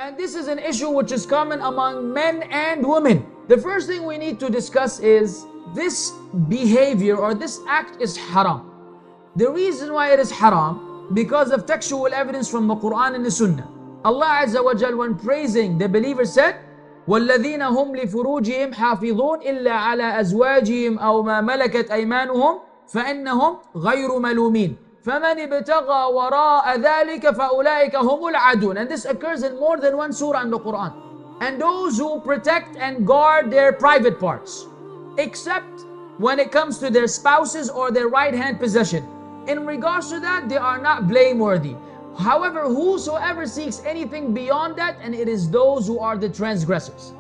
And this is an issue which is common among men and women. The first thing we need to discuss is this behavior or this act is haram. The reason why it is haram, because of textual evidence from the Quran and the Sunnah. Allah Azza wa Jal, when praising the believers, said, وَالَّذِينَ هُمْ لِفُرُوجِهِمْ حَافِظُونَ إِلَّا عَلَى أَزْوَاجِهِمْ أَوْ مَا مَلَكَتْ أَيْمَانُهُمْ فَإِنَّهُمْ غَيْرُ مَلُومِينَ فَمَنِ ابْتَغَى وَرَاءَ ذَلِكَ فَأُولَٰئِكَ هُمُ الْعَادُونَ. And this occurs in more than one surah in the Quran. And those who protect and guard their private parts, except when it comes to their spouses or their right hand possession. In regards to that, they are not blameworthy. However, whosoever seeks anything beyond that, and it is those who are the transgressors.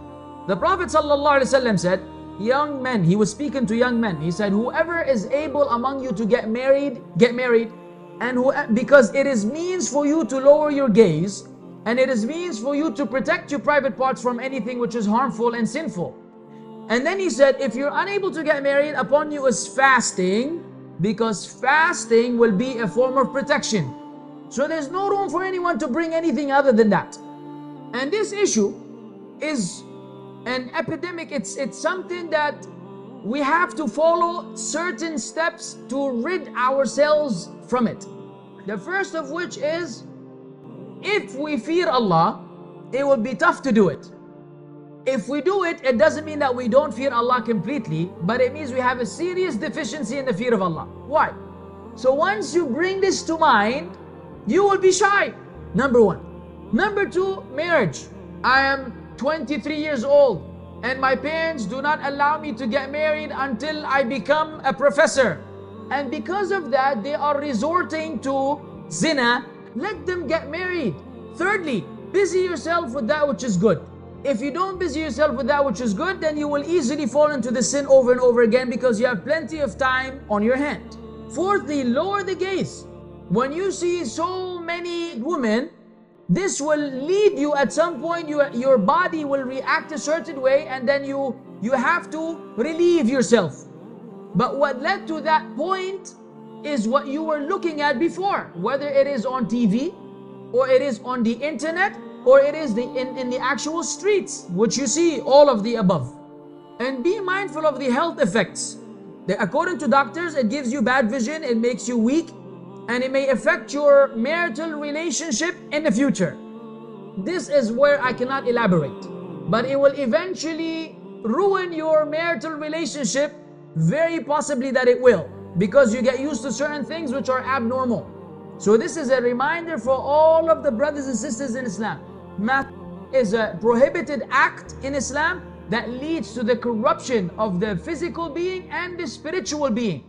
The Prophet ﷺ said, young men, he was speaking to young men. He said, whoever is able among you to get married, get married. And because it is means for you to lower your gaze, and it is means for you to protect your private parts from anything which is harmful and sinful. And then he said, if you're unable to get married, upon you is fasting, because fasting will be a form of protection. So there's no room for anyone to bring anything other than that. And this issue is an epidemic. It's something that we have to follow certain steps to rid ourselves from it. The first of which is, if we fear Allah, it will be tough to do it. If we do it, it doesn't mean that we don't fear Allah completely, but it means we have a serious deficiency in the fear of Allah. Why? So once you bring this to mind, you will be shy. Number one. Number two, marriage. I am 23 years old and my parents do not allow me to get married until I become a professor. And because of that, they are resorting to zina. Let them get married. Thirdly, busy yourself with that which is good. If you don't busy yourself with that which is good, then you will easily fall into the sin over and over again because you have plenty of time on your hand. Fourthly, lower the gaze. When you see so many women, this will lead you at some point, your body will react a certain way, and then you have to relieve yourself. But what led to that point is what you were looking at before, whether it is on TV or it is on the internet or it is in the actual streets, which you see all of the above. And be mindful of the health effects. According to doctors, it gives you bad vision, it makes you weak, and it may affect your marital relationship in the future. This is where I cannot elaborate, but it will eventually ruin your marital relationship. Very possibly that it will, because you get used to certain things which are abnormal. So this is a reminder for all of the brothers and sisters in Islam. Math is a prohibited act in Islam that leads to the corruption of the physical being and the spiritual being.